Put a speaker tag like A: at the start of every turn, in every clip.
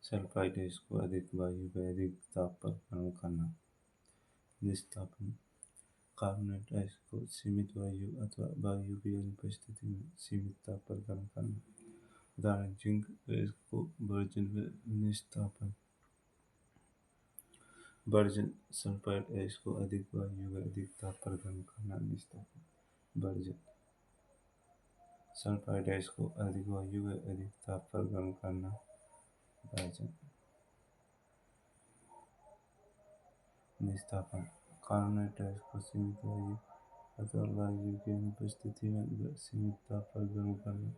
A: Sulphide है इसको अधिक वायु व अधिक ताप पर गर्म करना। निस्तापन कार्बोनेट आयस को सीमित वायु अथवा वायु की अनुपस्थिति में सीमित ताप पर गर्म करना। उदाहरण जिंक गैस को वर्जन व निस्तापन। वर्जन सल्फाइड गैस को अधिक वायु व अधिक ताप पर गर्म करना। निस्तापन वर्जन सल्फाइड गैस को अधिक वायु व अधिक ताप पर गर्म करना। वर्जन निस्तापन कार्बोनेट गैस को सीमित वायु अथवा वायु की अनुपस्थिति में सीमित ताप पर गर्म करना।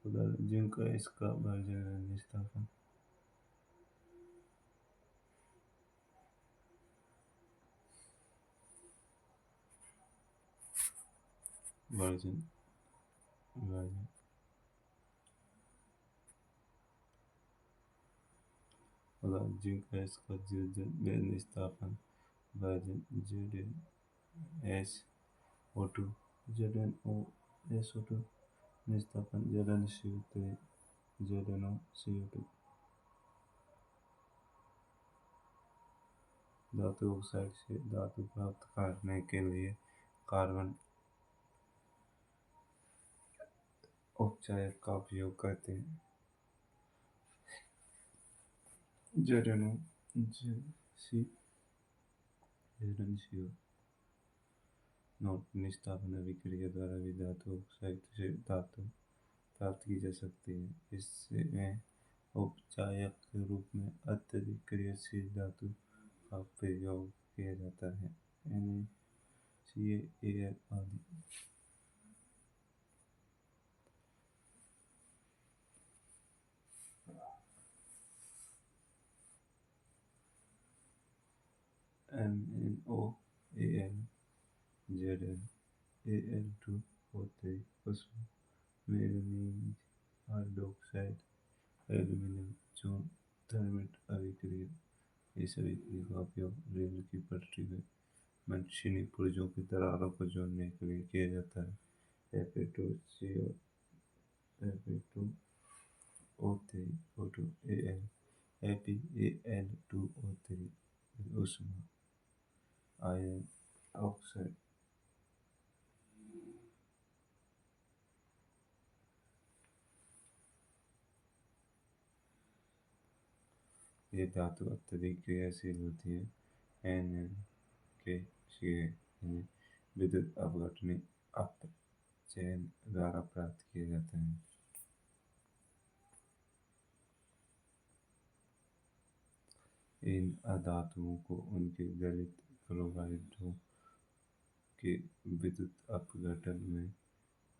A: उदाहरण जिंक गैस का वर्जन व निस्तापन। वर्जन वर्जन उदाहरण जिंक गैस का वर्जन व निस्तापन। Version ZnSO2 ZnOSO2 निस्तापन ZnCO3 ZnOCO2। धातु ऑक्साइड से धातु प्राप्त करने के लिए कार्बन उपचायक का उपयोग करते हैं। ZnCO। नोट निस्तापन अभिक्रिया द्वारा भी धातु ऑक्साइड से धातु प्राप्त की जा सकती है। इसमें उपचायक के रूप में अत्यधिक क्रियाशील धातु का प्रयोग किया जाता है। NaCl आदि। MnOAl ZnAl2O3 उसमें मैंगनीज हाइड्रोक्साइड एल्यूमीनियम चून थर्मेट अभिक्रिया। इस अभिक्रिया का उपयोग रेल की पटरी में मशीनी पुर्जों की दरारों को जोड़ने के लिए किया जाता है। Fe2O3 FeAl2O3 ऊष्मा आयन ऑक्साइड। ये धातु अत्यधिक क्रियाशील होती है। Nn के सिरे इन्हें विद्युत अपघटनी अपचयन द्वारा प्राप्त किए जाते हैं। इन अधातुओं को उनके गलित क्लोराइडों के विद्युत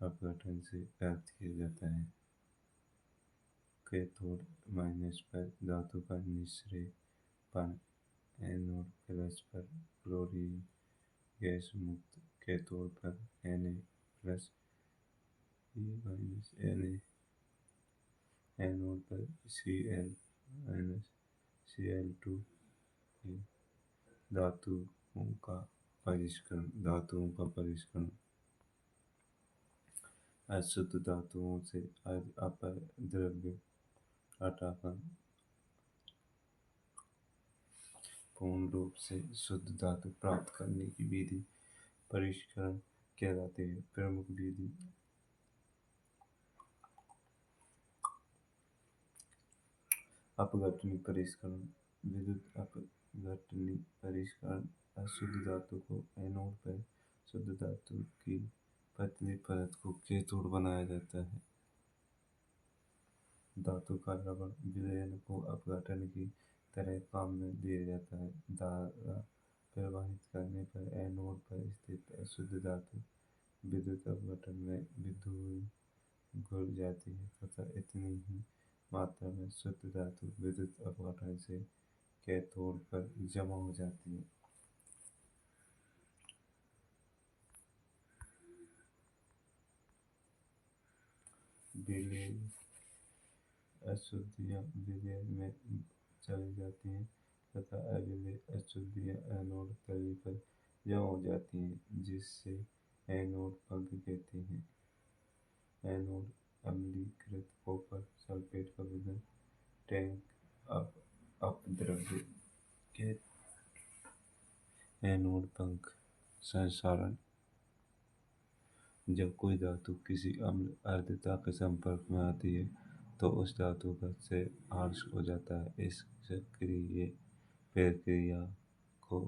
A: अपघटन से प्राप्त किया जाता है। कैथोड माइनस पर धातु का निष्क्रियपन एनोड प्लस पर क्लोरीन गैस मुक्त। कैथोड पर Na प्लस Na एनोड पर Cl माइनस Cl2। धातुओं का परिष्करण अशुद्ध धातुओं से अपद्रव्य हटाकर पूर्ण रूप से शुद्ध धातु प्राप्त करने की विधि परिष्करण कहलाती है। प्रमुख विधि अपघटनी परिष्करण। विद्युत अपघटनी परिष्करण अशुद्ध धातु को एनोड पर शुद्ध धातु की पतली परत को कैथोड बनाया जाता है। धातु का रबड़ विलयन को अपघटन की तरह काम में लिया जाता है। धारा प्रवाहित करने पर एनोड पर स्थित अशुद्ध धातु विद्युत अपघटन में घुल जाती है तथा इतनी ही मात्रा में शुद्ध धातु विद्युत अपघटन से कैथोड पर जमा हो जाती है। विलय अशुद्धियाँ विलय में चली जाती हैं तथा अविलय अशुद्धियाँ एनोड तली पर जमा हो जाती हैं जिससे एनोड पंख कहते हैं। एनोड अम्लीकृत कॉपर सल्फेट का विलयन टैंक अप अपद्रव्य के एनोड पंख संक्षारण। जब कोई धातु किसी अम्ल आर्द्रता के संपर्क में आती है तो उस धातु का क्षय आर्द्र हो जाता है। इस सक्रिय प्रक्रिया को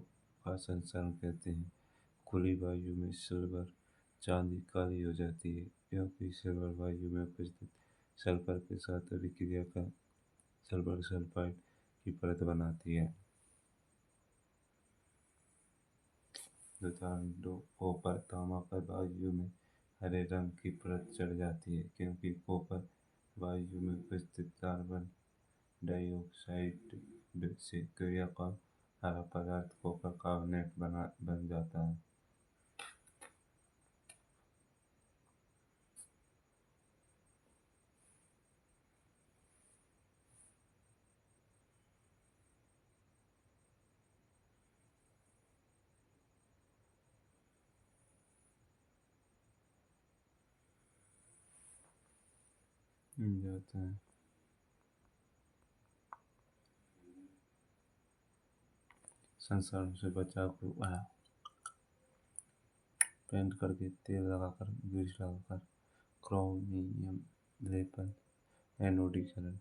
A: का संचरण कहते हैं। खुली वायु में सिल्वर चांदी काली हो जाती है क्योंकि सिल्वर वायु में उपस्थित सल्फर के साथ अभिक्रिया कर सल्फर सल्फाइड की परत बनाती है। उदाहरण दो, कॉपर तांबा पर वायु में हरे रंग की परत चढ़ जाती है क्योंकि कॉपर वायु में उपस्थित कार्बन डाइऑक्साइड से क्रिया का हरा पदार्थ कॉपर कार्बोनेट बन जाता है। जाता है। संसार से बचाव को पेंट करके तेल लगाकर ग्रीस लगाकर क्रोमियम लेपन एनोडीकरण।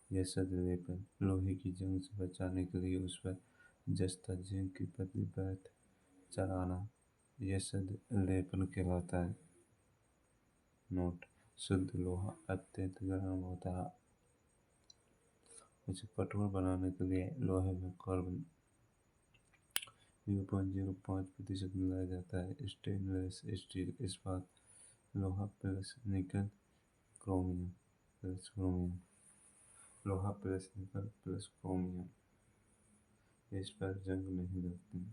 A: यह सद लेपन लोहे की जंग से बचाने के लिए उस पर जस्ता जिंक की पतली परत चढ़ाना यह सद लेपन कहलाता है। नोट: शुद्ध लोहा अत्यंत गर्म होता है। इसे कठोर बनाने के लिए लोहे में कार्बन 0.05% मिलाया जाता है। स्टेनलेस स्टील इस्पात लोहा प्लस निकल क्रोमियम प्लस क्रोमियम लोहा प्लस निकल प्लस क्रोमियम। इस पर जंग नहीं लगती।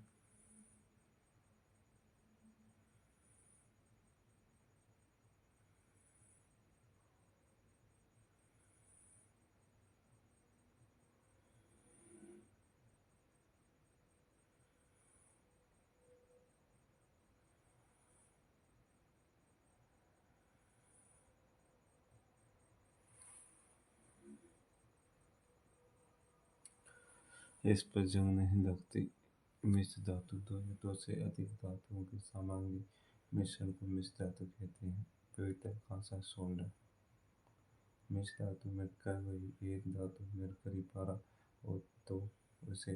A: इस पर जंग नहीं लगती। मिश्र धातु दो या दो से अधिक धातुओं के सामग्री मिश्रण को मिश्र धातु कहते हैं। पीतल कांसा सोल्डर। मिश्र धातु में कोई एक धातु मरकरी पारा हो तो उसे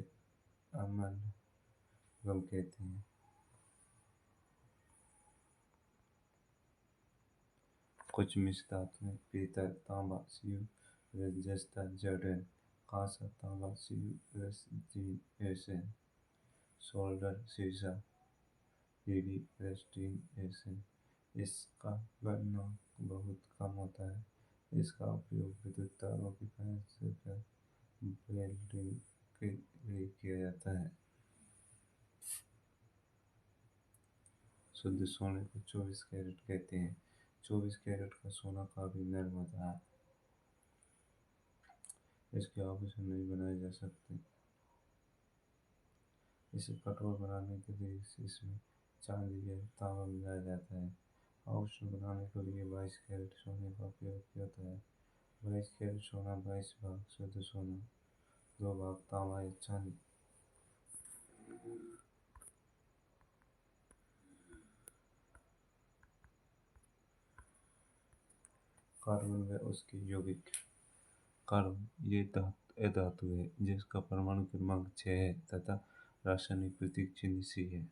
A: अमलगम कहते हैं। कुछ मिश्र धातुएं पीतल तांबा Cu जस्ता जर्डेन कांसा तांबा Cu सोल्डर सीसा Pb इसका गलनांक बहुत कम होता है। इसका उपयोग विद्युत तारों की पेंसिल पर वेल्डिंग के लिए किया जाता है। शुद्ध सोने को 24 कैरेट कहते हैं। 24 कैरेट का सोना काफी नरम होता है। इसके आभूषण नहीं बनाए जा सकते। इसे कठोर बनाने के लिए इसमें चांदी या तांबा मिलाया जाता है। आभूषण बनाने के लिए 22 कैरेट सोने का उपयोग होता है। 22 कैरेट सोना 22 भाग शुद्ध सोना, 2 भाग तांबा या चांदी। कार्बन व उसके यौगिक। कार्बन ये धातु है जिसका परमाणु क्रमांक 6 है तथा रासायनिक प्रतीक चिन्ह C है।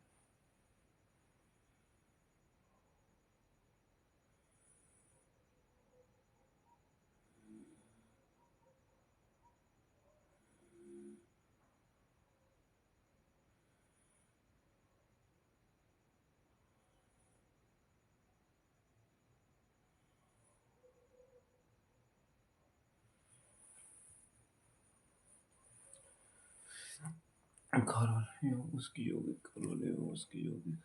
A: कार्बन एवं उसके यौगिक। कार्बन एवं उसके यौगिक।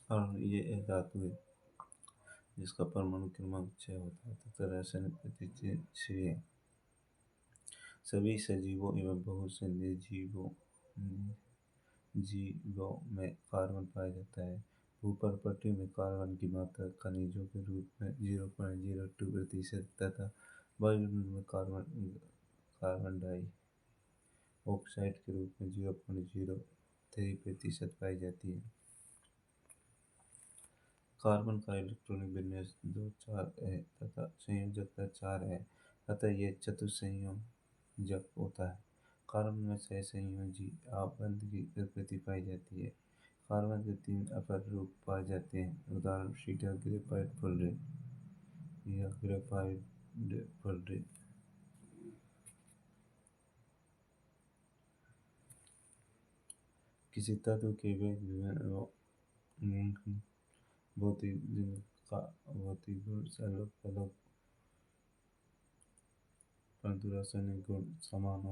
A: कार्बन ये एक धातु है जिसका परमाणु क्रमांक 6 होता है तथा रासायनिक प्रतीक चिन्ह C है। सभी सजीवों एवं बहुत से जीवों में कार्बन पाया जाता है। भूपर्पटी में कार्बन की मात्रा खनिजों के रूप में 0.02% तथा वायुमंडल में कार्बन डाइऑक्साइड के रूप में 0.03% पाई जाती है। कार्बन का इलेक्ट्रॉनिक विन्यास 2 4 है तथा संयोजकता 4 है, अतः यह चतुसंयोजक होता है। कार्बन में सहसंयोजी आबंध की प्रकृति पाई जाती है। कार्बन के 3 अपर रूप पाए जाते हैं, उदाहरण शीटा, ग्रेफाइट, फुलरेट या ग्रेफाइट फुलरेट। किसी तत्व के वेग भौतिक का भौतिक गुण अलग अलग परंतु रासायनिक गुण समान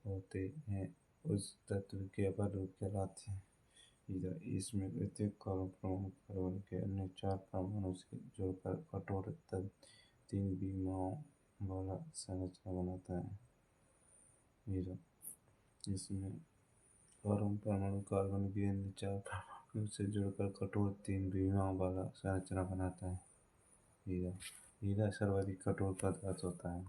A: होते हैं, उस तत्व के अपर रूप कहलाते हैं। इसमें प्रत्येक कार्बन परमाणु कार्बन के अन्य 4 परमाणु से जुड़कर कठोर तब 3 विमाओं वाला संरचना बनाता है। इसमें कार्बन परमाणु कार्बन के अन्य 4 परमाणु से जुड़कर कठोर 3 विमाओं वाला संरचना बनाता है। हीरा हीरा सर्वाधिक कठोर पदार्थ होता है।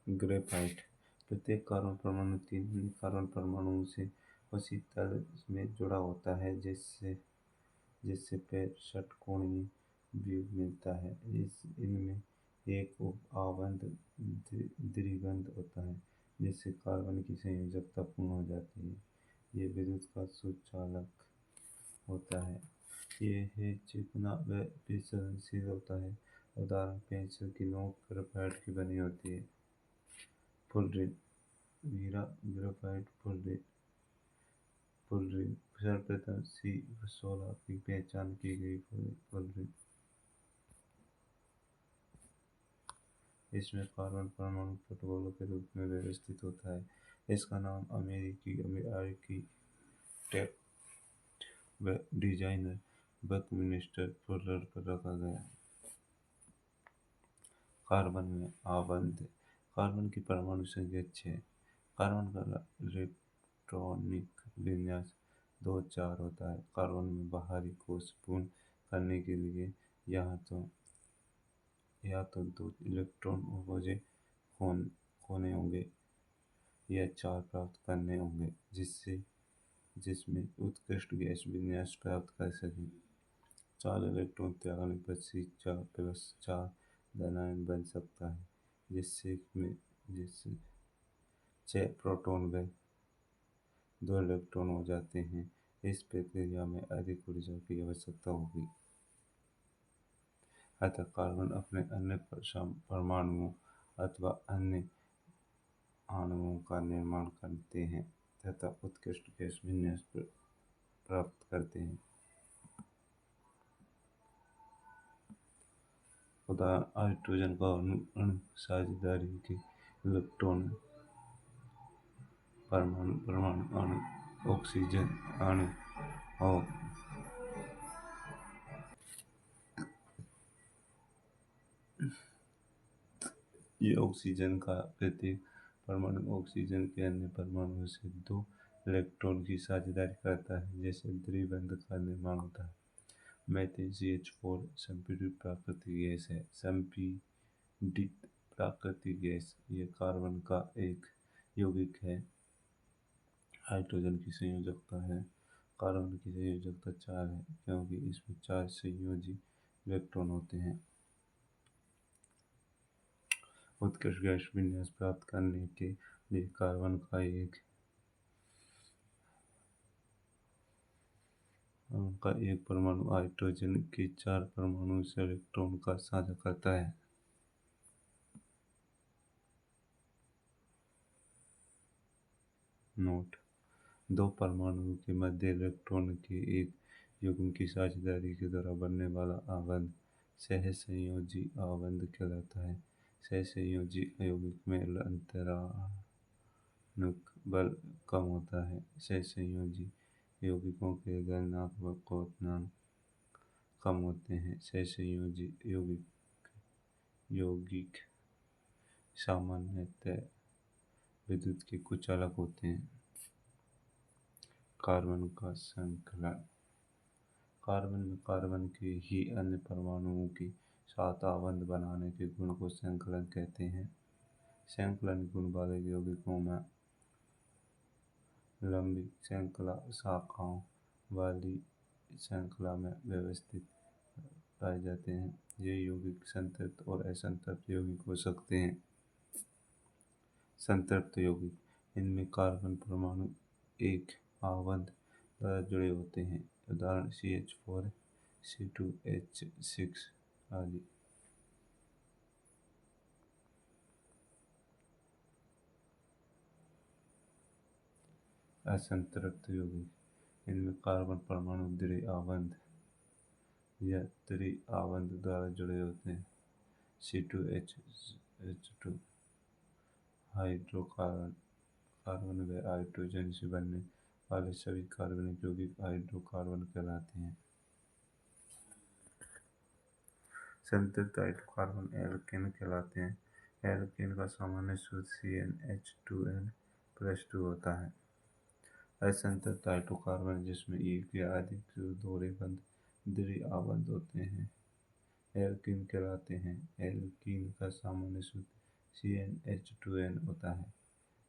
A: ग्रेफाइट प्रत्येक कार्बन परमाणु 3 अन्य कार्बन परमाणुओं से उसी तल में जुड़ा होता है, जिससे पैर षटकोणीय व्यूह मिलता है। इनमें एक उप आबंध द्विबंध होता है, जिससे कार्बन की संयोजकता पूर्ण हो जाती है। ये विद्युत का सुचालक होता है। ये है चिकना व विसर्जनशील होता है, उदाहरण पेंसिल की नोक ग्रेफाइट की बनी होती है। फुलरेट हीरा ग्रेफाइट फुलरेट सर्वप्रथम C16 की पहचान की गई। फुलरेट इसमें कार्बन परमाणु प्रोटोकॉल के रूप में व्यवस्थित होता है। इसका नाम अमेरिकी आर्किटेक्ट व डिजाइनर बकमिस्टर फुलर पर रखा गया। कार्बन में आबंध कार्बन की परमाणु संख्या 6। कार्बन का इलेक्ट्रॉनिक विन्यास 2 4 होता है। कार्बन में बाहरी कोश पूर्ण करने के लिए या तो 2 इलेक्ट्रॉन खोजे खोने होंगे या 4 प्राप्त करने होंगे, जिसमें उत्कृष्ट गैस विन्यास प्राप्त कर सकें। 4 इलेक्ट्रॉन त्यागने पर C4+4 धनायन बन सकता है, जिससे 6 प्रोटॉन व 2 इलेक्ट्रॉन हो जाते हैं। इस प्रक्रिया में अधिक ऊर्जा की आवश्यकता होगी, अतः कार्बन अपने अन्य परमाणुओं अथवा अन्य अणुओं का निर्माण करते हैं तथा उत्कृष्ट गैस विन्यास प्राप्त करते हैं। उदाहरण हाइड्रोजन का अणु साझेदारी के इलेक्ट्रॉन परमाणु अणु ऑक्सीजन अणु और ये ऑक्सीजन का प्रत्येक परमाणु ऑक्सीजन के अन्य परमाणुओं से 2 इलेक्ट्रॉन की साझेदारी करता है, जैसे द्विबंध का निर्माण होता है। मीथेन CH4 संपीड़ित प्राकृतिक गैस है। संपीड़ित प्राकृतिक गैस यह कार्बन का एक यौगिक है। हाइड्रोजन की संयोजकता है। कार्बन की संयोजकता 4 है, क्योंकि इसमें 4 संयोजी इलेक्ट्रॉन होते हैं। उत्कृष्ट गैस विन्यास प्राप्त करने के लिए कार्बन का एक परमाणु हाइड्रोजन के 4 परमाणु से इलेक्ट्रॉन का साझा करता है। नोट 2 परमाणुओं के मध्य इलेक्ट्रॉन के एक युग्म की साझेदारी के द्वारा बनने वाला आबंध सहसंयोजी आबंध कहलाता है। सहसंयोजी यौगिक में अंतरानुक बल कम होता है। सहसंयोजी यौगिकों के गलनांक व क्वथनांक कम होते हैं। सहसंयोजी यौगिक सामान्यतः विद्युत के कुछ अलग होते हैं। कार्बन का संकलन। कार्बन में कार्बन के ही अन्य परमाणुओं के साथ आबंध बनाने के गुण को संकलन कहते हैं। संकलन गुण वाले यौगिकों में लंबी श्रृंखला शाखाओं वाली श्रृंखला में व्यवस्थित पाए जाते हैं। ये यौगिक संतृप्त और असंतृप्त यौगिक हो सकते हैं। संतृप्त यौगिक, इनमें कार्बन परमाणु एक आबंध द्वारा जुड़े होते हैं। उदाहरण CH4, C2H6 आदि। असंतृप्त यौगिक, इनमें कार्बन परमाणु द्वि आबंध या त्रि आबंध द्वारा जुड़े होते हैं। C2H2 हाइड्रोकार्बन, कार्बन व हाइड्रोजन से बनने वाले सभी कार्बनिक यौगिक हाइड्रोकार्बन कहलाते हैं। संतृप्त हाइड्रोकार्बन एल्केन कहलाते हैं। एल्केन का सामान्य सूत्र CnH2n+2 होता है। असंतृप्त हाइड्रोकार्बन, जिसमें एक या अधिक दोहरे द्वि आबंध होते हैं, एल्कीन कहलाते हैं। एल्कीन का सामान्य सूत्र CnH2n होता है।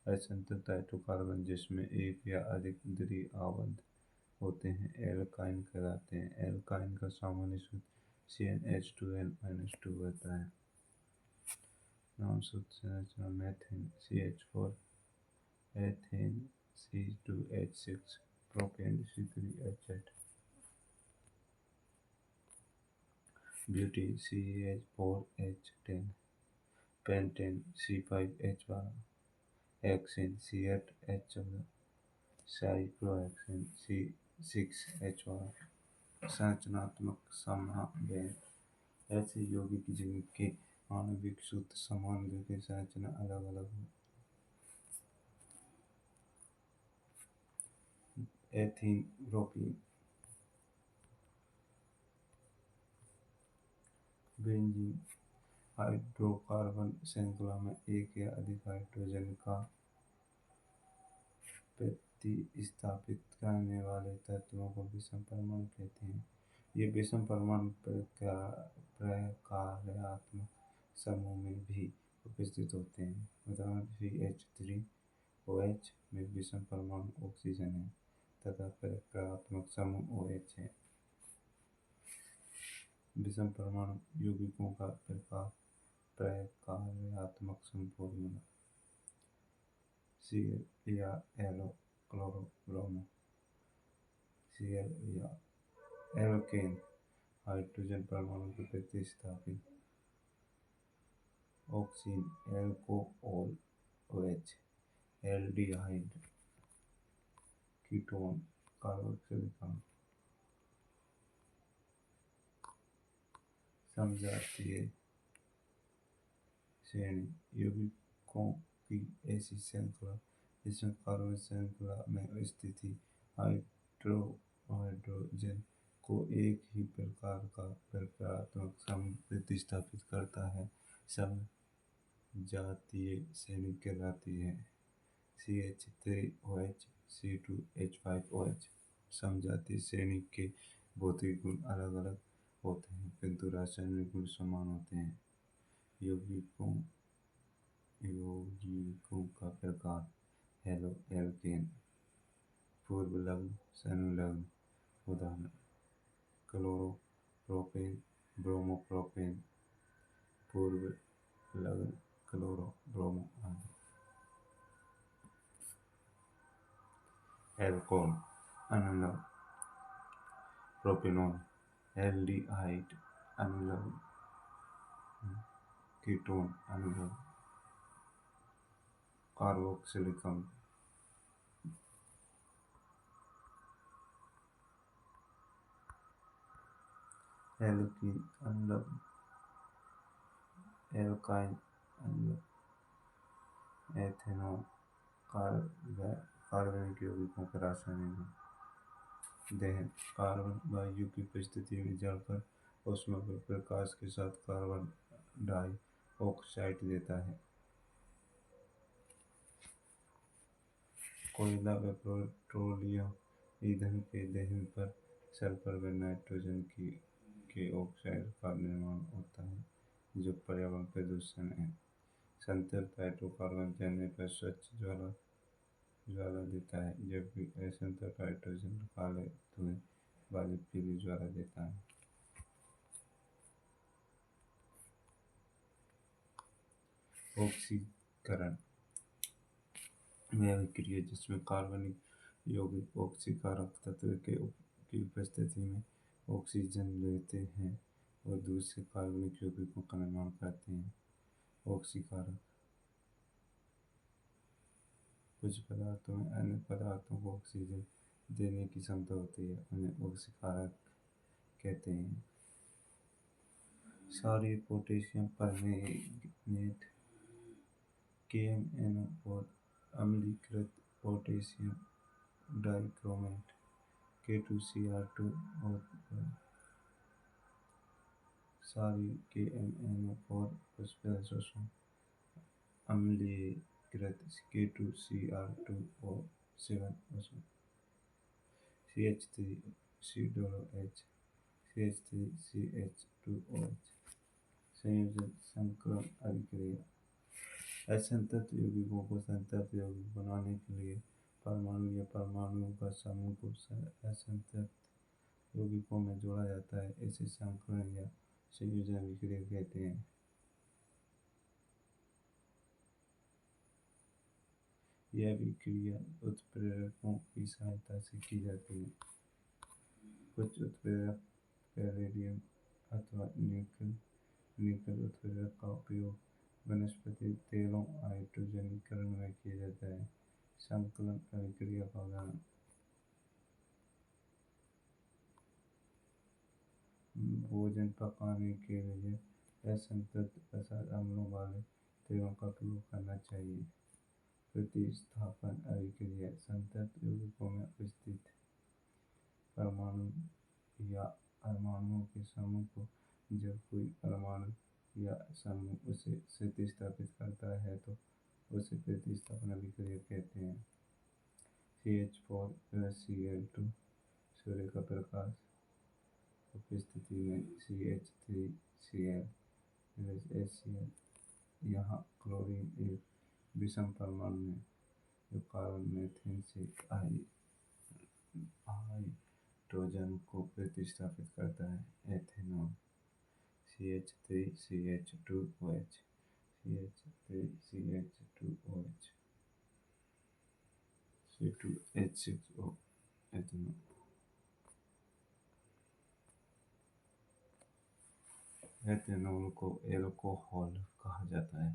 A: असंतृप्त हाइड्रोकार्बन, जिसमें एक या अधिक द्वि आबंध होते हैं, एल्काइन कहलाते हैं। एल्काइन का सामान्य सूत्र CnH2n-2 होता है। नाम सूत्र संरचना methane CH4, ethane C2H6, propane C3H8, butane CH4H10, pentane C5H12, hexane C8H14, cyclohexane C6H12। संरचनात्मक समावेश, ऐसे यौगिक जिनके आणविक सूत्र समान लेकिन संरचना अलग अलग हो। Ethene, propene. बेंजीन, हाइड्रोकार्बन श्रृंखला में एक या अधिक हाइड्रोजन का प्रतिस्थापित करने वाले तत्वों को विषम परमाणु कहते हैं। ये विषम परमाणु प्रकार्यात्मक समूह में भी उपस्थित होते हैं। उदाहरण CH3OH में विषम परमाणु ऑक्सीजन है तथा प्रकार्यात्मक समूह OH है। विषम परमाणु यौगिकों का प्रकार्यात्मक फॉर्मूला Cl या एलो क्लोरोब्रोमो। Cl या एल्केन, हाइड्रोजन परमाणु के प्रतिस्थापित। ऑक्सीन, alcohol OH, aldehyde, ketone, carboxylic. समजातीय श्रेणी, यौगिकों की ऐसी श्रृंखला जिसमें कार्बन श्रृंखला में स्थित हाइड्रोजन को एक ही प्रकार का प्रकार्यात्मक समूह प्रतिस्थापित करता है, समजातीय श्रेणी कहलाती है। CH3OH, C2H5OH। समजातीय श्रेणी के भौतिक गुण अलग अलग होते हैं किंतु रासायनिक गुण समान होते हैं। यौगिकों का प्रकार। हेलो एल्केन, पूर्व लग्न संलग्न। उदाहरण क्लोरो प्रोपेन, ब्रोमो प्रोपेन, पूर्व लग्न क्लोरो ब्रोमो आदि। एल्कोहल अनुलग्न, प्रोपेनॉल, एल्डिहाइड अनुलग्न, कीटोन अनुलग्न, कार्बोक्सिलिक अम्ल। एल्कीन अनुलग्न, एल्काइन अनुलग्न। एथेनॉल, कार्बनिक यौगिकों का रासायनिक गुण। दहन, कार्बन वायु की उपस्थिति में जलकर ऊष्मा पर प्रकाश के साथ कार्बन डाइऑक्साइड देता है। कोयला व पेट्रोलियम ईंधन के दहन पर सल्फर व नाइट्रोजन की के ऑक्साइड का निर्माण होता है जो पर्यावरण प्रदूषण है। संतृप्त हाइड्रोकार्बन जलने पर स्वच्छ ज्वाला ज्वाला देता है, जबकि असंतृप्त हाइड्रोजन काले धुएं वाली पीली ज्वाला देता है। ऑक्सीकरण वह अभिक्रिया जिसमें कार्बनिक यौगिक ऑक्सीकारक तत्व की उपस्थिति में ऑक्सीजन लेते हैं और दूसरे कार्बनिक यौगिकों का निर्माण करते हैं। ऑक्सीकारक कुछ पदार्थों में अन्य पदार्थों को ऑक्सीजन देने की क्षमता होती है, उन्हें ऑक्सीकारक कहते हैं। क्षारीय पोटेशियम परमैंगनेट KMnO और अम्लीकृत पोटेशियम डाइक्रोमेट K2Cr2 और क्षारीय KMnO और फॉस्फोरस अम्लीकृत K2Cr2 और 7 CH3COOH CH3CH2OH संयोजन संकरण अभिक्रिया असंतृप्त यौगिकों को संतृप्त यौगिक बनाने के लिए परमाणु या परमाणुओं का समूह को असंतृप्त यौगिकों में जोड़ा जाता है। इसे संकरण या संयोजन अभिक्रिया कहते हैं। यह अभिक्रिया उत्प्रेरकों की सहायता से की जाती है। कुछ उत्प्रेरक पैलेडियम अथवा निकल उत्प्रेरक का उपयोग वनस्पति तेलों हाइड्रोजनीकरण में किया जाता है। संकलन अभिक्रिया का उदाहरण भोजन पकाने के लिए असंतृप्त प्रसाद अम्लों वाले तेलों का उपयोग करना चाहिए। प्रतिस्थापन अभिक्रिया संतृप्त यौगिकों में उपस्थित परमाणु या परमाणुओं के समूह को जब कोई परमाणु या समूह उसे प्रतिस्थापित करता है तो उसे प्रतिस्थापन अभिक्रिया कहते हैं। CH4Cl2 सूर्य का प्रकाश उपस्थिति में CH3Cl HCl यहाँ क्लोरीन एक विषम परमाणु है जो कार्बन मीथेन से हाइड्रोजन को प्रतिस्थापित करता है। Ethanol CH3CH2OH CH3CH2OH C2H6O ethanol ethanol को एल्कोहल कहा जाता है।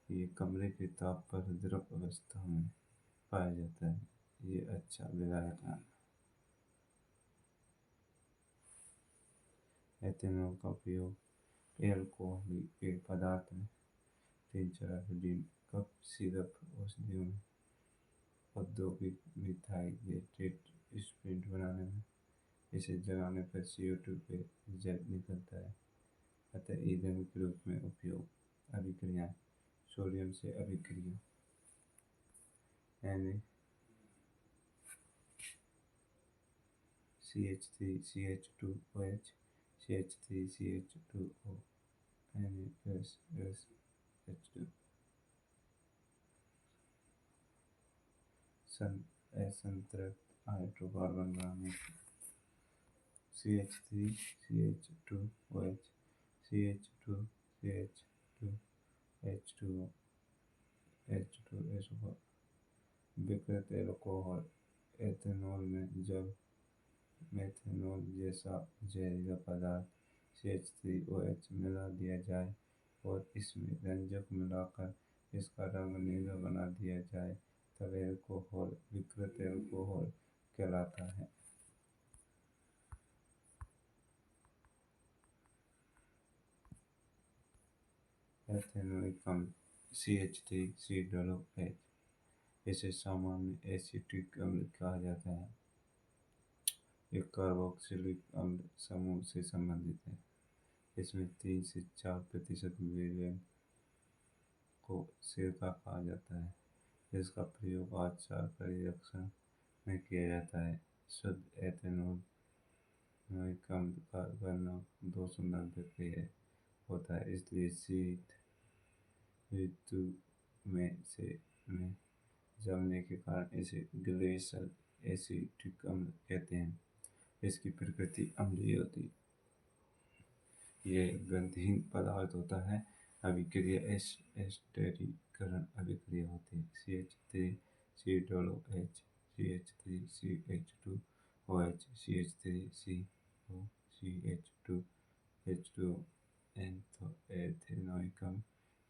A: ये कमरे के ताप पर द्रव अवस्था में पाया जाता है। ये अच्छा विलायक है। एथेनॉल का उपयोग एल्कोहलिक पेय पदार्थ में 3,4-डिन कप सिरप औषधियों में औद्योगिक मिथाइलेटेड स्प्रिंट बनाने में इसे जलाने पर CO2 पे जल निकलता है, अतः ईंधन के रूप में उपयोग। अभिक्रियाएं सोडियम से अभिक्रिया CH3CH2OH CH3CH2O NaSH2 असंतृप्त हाइड्रोकार्बन बनाने CH3CH2OH CH2CH2H2O H2SO4 विकृत एल्कोहल एथेनॉल में जब मेथनॉल जैसा जहरीला पदार्थ CH3OH मिला दिया जाए और इसमें रंजक मिलाकर इसका रंग नीला बना दिया जाए तब एल्कोहल विकृत एल्कोहल कहलाता है। एथेनोइक अम्ल CH3COOH इसे सामान्य एसिटिक अम्ल कहा जाता है। एक कार्बोक्सिलिक अम्ल समूह से संबंधित है। इसमें 3 से 4% विलयन को सिरका कहा जाता है। जिसका प्रयोग आज शाकाहारी रक्षण में किया जाता है। शुद्ध एथेनॉल में कम कार्बन 290 होता है, इसलिए शीत ऋतु में जमने के कारण इसे ग्लेशियल एसिटिक अम्ल कहते हैं। इसकी प्रकृति अम्लीय होती है। यह गंधहीन पदार्थ होता है। अभिक्रिया एस्टरीकरण अभिक्रिया होती है। CH3COOH, CH3CH2OH, CH3COCH2H2O, एथेनोइकम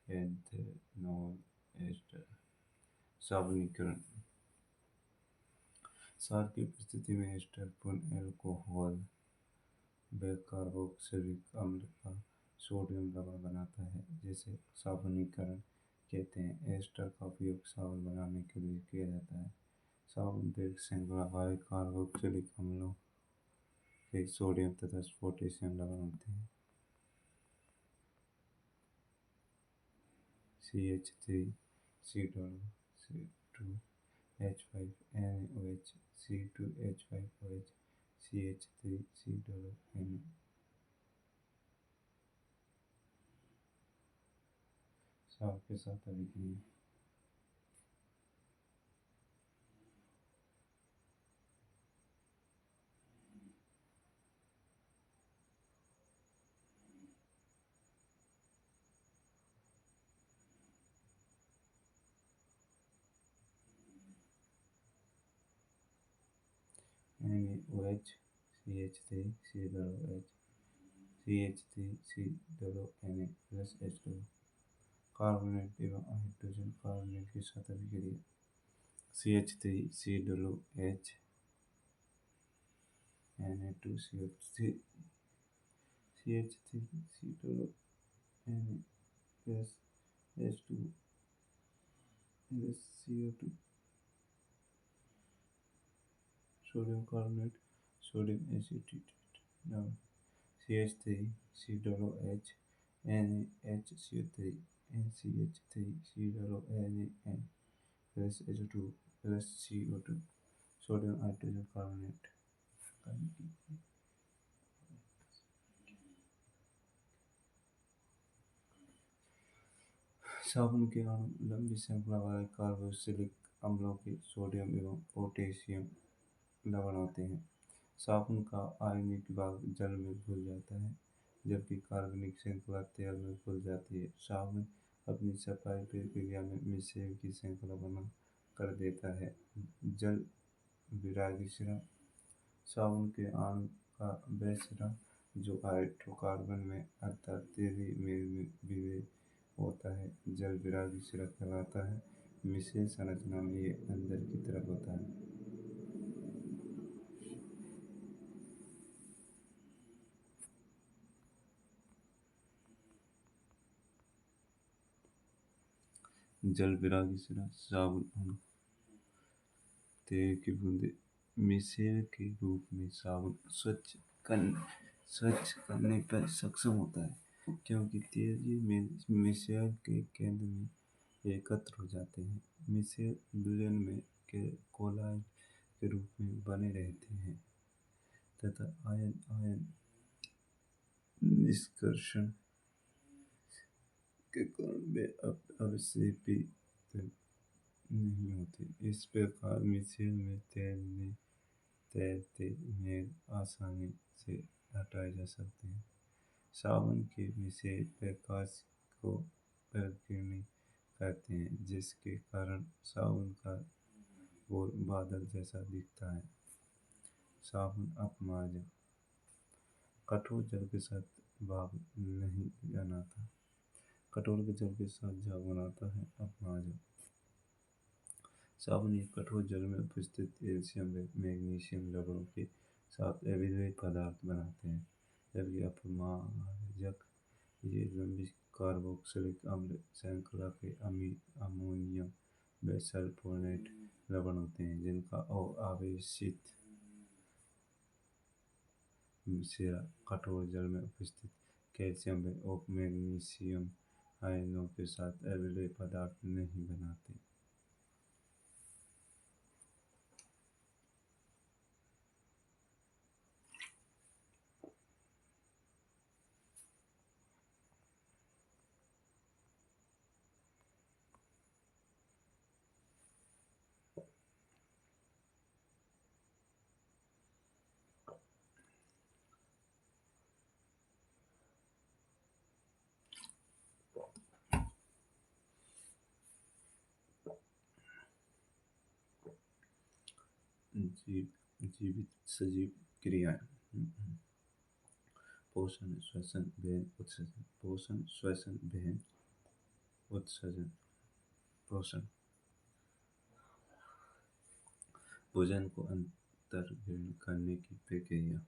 A: ethanol ester. साबुनीकरण। क्षार की उपस्थिति में एस्टर पूर्ण अल्कोहल व कार्बोक्सिलिक अम्ल का सोडियम लवण बनाता है, जिसे साबुनीकरण कहते हैं। एस्टर का उपयोग साबुन बनाने के लिए किया जाता है। साबुन दीर्घ श्रृंखला वाले कार्बोक्सिलिक अम्लों के सोडियम तथा पोटेशियम लवण होते हैं। CH3COOH, C2H5OH, CH3COONO। साफ के साथ अभिक्रिया। NaOH, CH3COOH, CH3COONA plus H2O। Carbonate एवं हाइड्रोजन कार्बोनेट के साथ अभिक्रिया। CH3COOH, Na2CO3, CH3COONA plus H2O plus CO2। Sodium carbonate, sodium acetate लवण। CH3COOH, NaHCO3, NCH3COONA plus H2O plus CO2। Sodium hydrogen carbonate. साबुन के अणु लंबी श्रृंखला वाले कार्बोक्सिलिक अम्लों के सोडियम एवं पोटेशियम लवण होते हैं। साबुन का आयनिक भाग जल में घुल जाता है, जबकि कार्बनिक श्रृंखला तेल में घुल जाती है। साबुन अपनी सफाई प्रक्रिया में मिश्रण की श्रृंखला बना कर देता है। जल विरागी सिरा। साबुन के अणु का वह सिरा जो हाइड्रोकार्बन में अर्थात तेली में विलीन होता है, जल विरागी सिरा कहलाता है। मिश्रित संरचना में ये अंदर की तरफ होता है। जल विरागी सिरा। साबुन अणु तेल की बूंदें मिश्रण के रूप में साबुन स्वच्छ करने पर सक्षम होता है, क्योंकि तेल मिश्रण के केंद्र में एकत्र हो जाते हैं। मिश्रण विलयन में कोलाइड के रूप में बने रहते हैं तथा आयन आयन निष्कर्षण के कारण वे अवक्षेपित नहीं होते। इस प्रकार मिश्रण में तैरते मेल आसानी से हटाए जा सकते हैं। साबुन के मिश्रण प्रकाश को प्रकीर्णन करते हैं, जिसके कारण साबुन का घोल बादल जैसा दिखता है। साबुन अपमार्जक। कठोर जल के साथ भाप नहीं बनाता। कठोर जल के साथ झाग बनाता है अपमार्जक। साबुन एक कठोर जल में उपस्थित कैल्शियम व मैग्नीशियम लवणों के साथ अविलेय पदार्थ बनाते हैं, जबकि अपमार्जक ये लंबी कार्बोक्सिलिक अम्ल श्रृंखला के अमोनियम व सल्फोनेट लवण होते हैं, जिनका आवेशित सिरा कठोर जल में उपस्थित कैल्शियम व मैग्नीशियम आयनों के साथ अविलेय पदार्थ नहीं बनाते। जीवित सजीव क्रियाएं। पोषण, श्वसन, बेहन, उत्सर्जन। पोषण, श्वसन, बेहन, उत्सर्जन। पोषण, भोजन को अंतर्ग्रहण करने की प्रक्रिया,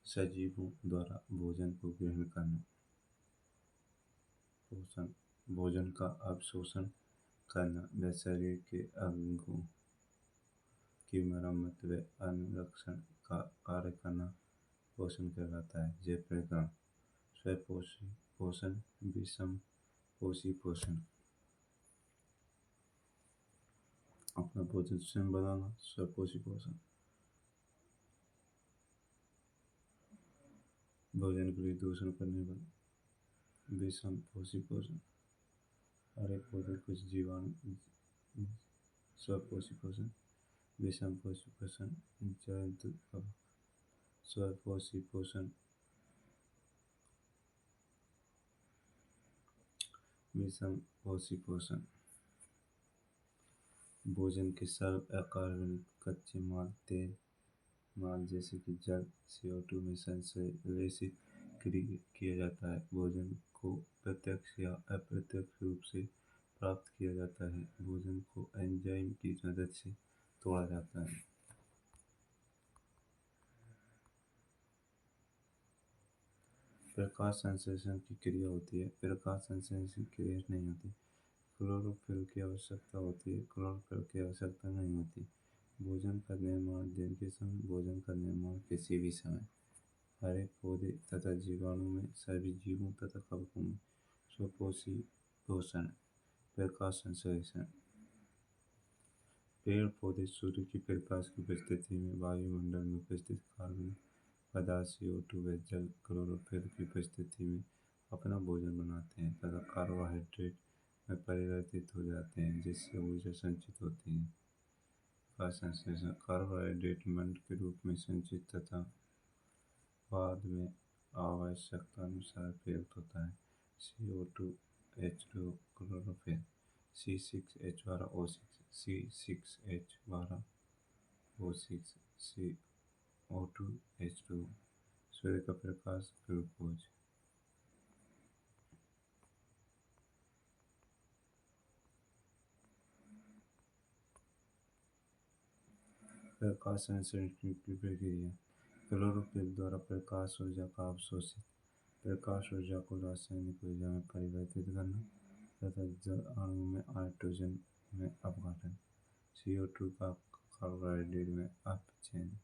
A: सजीवों द्वारा भोजन को ग्रहण करना। पोषण, भोजन का अवशोषण करना व शरीर के अंगों की मरम्मत व अनुरक्षण का कार्य करना पोषण कहलाता है। जय प्रकार स्वपोषी पोषण, विषम पोषी पोषण। अपना भोजन स्वयं बनाना, स्वपोषी पोषण। भोजन के लिए दूषण करने वाला, विषम पोषी पोषण। हरे पौधे कुछ जीवाणु, स्वपोषी पोषण। विषम पोषी पोषण, जंतु कवक। स्वपोषी पोषण, विषम पोषी पोषण। भोजन के सर्व अकार्बनिक कच्चे माल, तेल माल जैसे कि जल, CO2 में संश्लेषित किया जाता है। भोजन को प्रत्यक्ष या अप्रत्यक्ष रूप से प्राप्त किया जाता है। भोजन को एंजाइम की मदद से तोड़ा जाता है। प्रकाश संश्लेषण की क्रिया होती है। प्रकाश संश्लेषण की क्रिया नहीं होती। क्लोरोफिल की आवश्यकता होती है। क्लोरोफिल की आवश्यकता नहीं होती। भोजन का निर्माण दिन के समय, भोजन का निर्माण किसी भी समय। हरे पौधे तथा जीवाणु में, सभी जीवों तथा कवकों में। स्वपोषी पोषण, प्रकाश संश्लेषण। पेड़ पौधे सूर्य की प्रकाश की उपस्थिति में वायुमंडल में उपस्थित कार्बन पदार्थ CO2 व जल क्लोरोफिल की उपस्थिति में अपना भोजन बनाते हैं तथा कार्बोहाइड्रेट में परिवर्तित हो जाते हैं, जिससे ऊर्जा संचित होती है। प्रकाश संश्लेषण, कार्बोहाइड्रेट मंड के रूप में संचित तथा बाद में आवश्यकतानुसार प्रयुक्त होता है। CO2, H2O, chlorophyll, C6H12O6, C6H12O6, CO2, H2O, सूर्य का प्रकाश, ग्लूकोज। प्रकाश संश्लेषण की प्रक्रिया, क्लोरोफिल द्वारा प्रकाश ऊर्जा का अवशोषित, प्रकाश ऊर्जा को रासायनिक ऊर्जा में परिवर्तित करना तथा जल अणु में हाइड्रोजन में अपघटन। CO2 का कार्बोहाइड्रेट में अपचयन।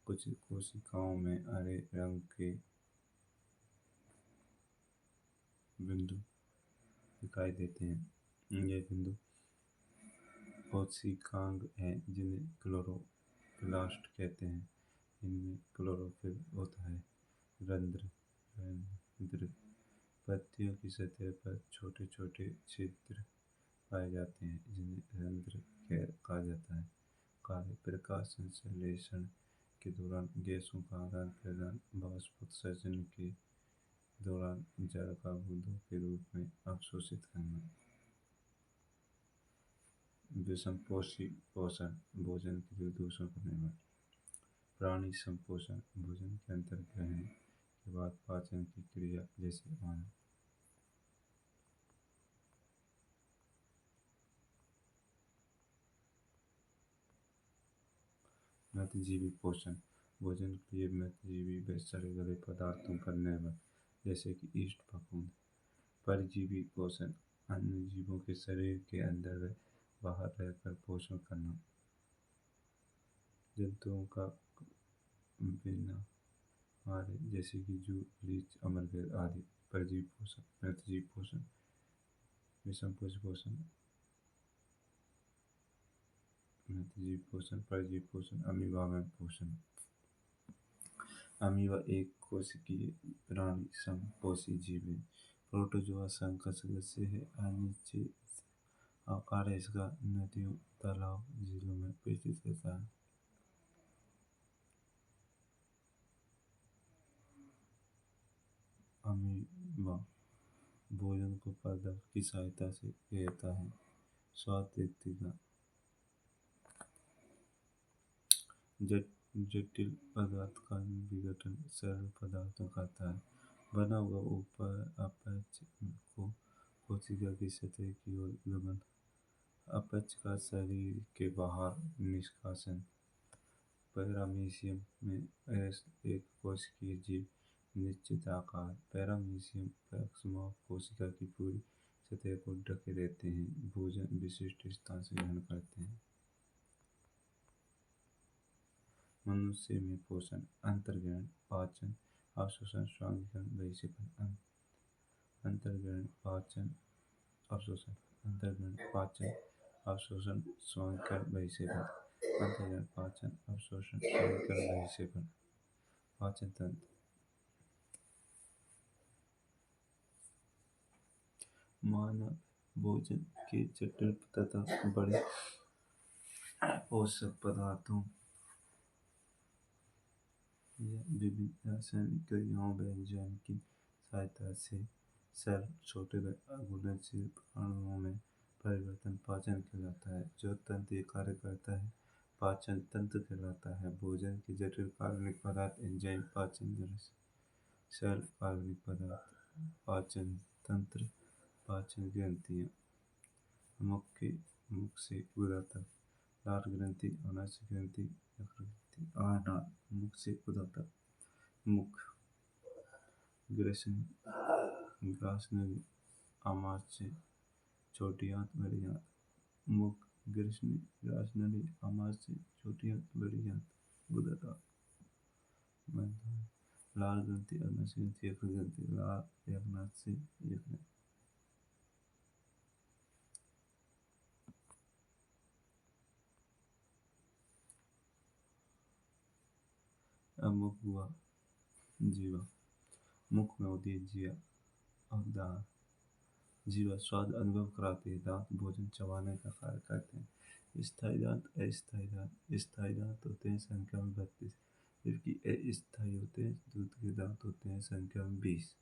A: कुछ कोशिकाओं में हरे रंग के बिंदु दिखाई देते हैं। ये बिंदु कोशिकांग हैं जिन्हें क्लोरोप्लास्ट कहते हैं। इनमें क्लोरोफिल होता है। रंध्र, पत्तियों की सतह पर छोटे छोटे छिद्र पाए जाते हैं जिन्हें रंध्र कहा जाता है। कार्य, प्रकाश संश्लेषण के दौरान गैसों का आदान प्रदान, वाष्पोत्सर्जन के दौरान जल का बूंदों के रूप में अवशोषित करना। विषम पोषी पोषण, भोजन के लिए दूषण करने वाला। प्राणी संपोषण, भोजन के अंतर्ग्रहण के बाद पाचन की क्रिया जैसे मानव। मृतजीवी पोषण, भोजन के लिए मृतजीवी व सड़े गले पदार्थों पर निर्भर जैसे कि ईस्ट, फफूंद। परजीवी पोषण, अन्य जीवों के शरीर के अंदर व बाहर रहकर पोषण करना। जंतुओं का बिना मारे जैसे कि जू, लीच, अमरबेल आदि। परजीवी पोषण, मृतजीवी पोषण। विषम पोषी पोषण, मृतजीवी पोषण, परजीवी पोषण, अमीबा में पोषण। अमीबा एक कोशिकीय प्राणी समपोषी जीव है। प्रोटोजोआ संघ का सदस्य है। अनिश्चित आकार है इसका। नदियों, तालाब, झीलों में उपस्थित रहता है। अमीबा भोजन को पदार्थ की सहायता से घेरता है। स्वाद, व्यक्ति का जट जटिल पदार्थ का विघटन सरल पदार्थों करता है। बना हुआ ऊपर अपच को कोशिका की सतह की ओर गमन, अपच का शरीर के बाहर निष्कासन। पैरामीशियम में एक कोशिकीय जीव निश्चित आकार। पैरामीशियम प्रक्षेपक कोशिका की पूरी सतह को ढक देते हैं, भोजन विशिष्ट स्थान से ग्रहण करते हैं। मनुष्य में पोषण, अंतर्ग्रहण, पाचन, अवशोषण, स्वांगीकरण, बहिक्षेपण। अंतर्ग्रहण, पाचन, अवशोषण। अंतर्ग्रहण, पाचन, अवशोषण, स्वांगीकरण, बहिक्षेपण। अंतर्ग्रहण, पाचन, अवशोषण, स्वांगीकरण, बहिक्षेपण। पाचन तंत्र। मानव भोजन के जटिल तथा बड़े पोषक पदार्थों या विभिन्न रासायनिक क्रियाओं व एंजाइम की सहायता से सरल छोटे व अघुलनशील अणुओं में परिवर्तन पाचन कहलाता है। जो तंत्र ये कार्य करता है पाचन तंत्र कहलाता है। भोजन के जटिल कार्बनिक पदार्थ एंजाइम पाचन रस, सरल कार्बनिक पदार्थ पाचन तंत्र, पाचन ग्रंथियाँ। मुख से गुदा तक, लार ग्रंथि, अनाशय ग्रंथि, यकृत ग्रंथि, आहार। मुख से गुदा तक। मुख, ग्रसनी, ग्रासनली, आमाशय, छोटी आंत, बड़ी आंत। मुख, ग्रसनी, ग्रासनली, आमाशय, छोटी आंत, बड़ी आंत, गुदा तक। लार ग्रंथि, अनाशय ग्रंथि, यकृत ग्रंथि। लार यकृत से यकृत। अब मुख हुआ जीवा। मुख में होती है जिया और दांत। जीवा स्वाद अनुभव कराती है, दांत भोजन चबाने का कार्य करते हैं। स्थायी दांत, अस्थायी दांत। स्थायी दांत होते हैं संख्या में 32, जबकि अस्थायी होते हैं दूध के दांत होते हैं संख्या में 20।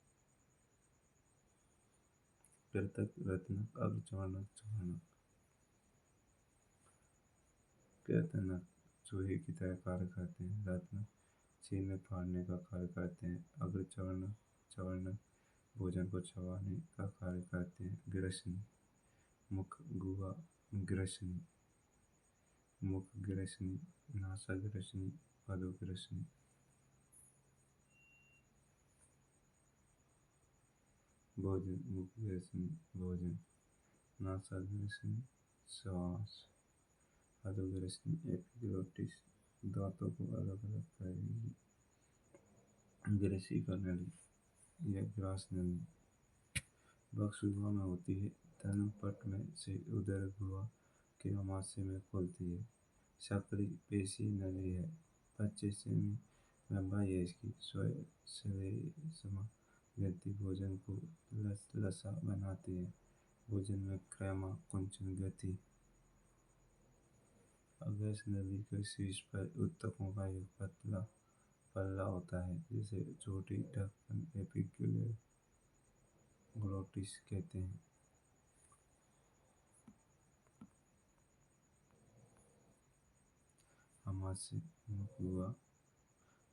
A: कृंतक, रत्नक, अग्रचर्वणक, चर्वणक। कृंतक चूहे की तरह कार्य करते हैं। रत्नक छीलने फाड़ने का कार्य करते हैं। अग्रचर्वणक चर्वणक भोजन को चबाने का कार्य करते हैं। ग्रसनी, मुख, गुहा, ग्रसनी। मुख ग्रसनी, नासा ग्रसनी, अधोग्रसनी। भोजन, मुख ग्रसनी भोजन, नासा ग्रसनी श्वास, अधोग्रसनी एपिग्लोटिस दांतों को अलग अलग करेगी। ग्रसिका नली या ग्रास नली बक्सुआ में होती है। तनुपट में से उदर गुहा के आमाशय में खुलती है। सक्रिय पेशी नली है। 25 सेमी लंबाई है इसकी। श्लेष्मा ग्रंथि भोजन को लसा बनाती है। भोजन में क्रम कुंचन गति। अग्रस नली के शीर्ष पर ऊतकों का एक पतला पल्ला होता है जिसे छोटी ढक्कन एपिग्लोटिस कहते हैं। आमाशय, मुख गुहा,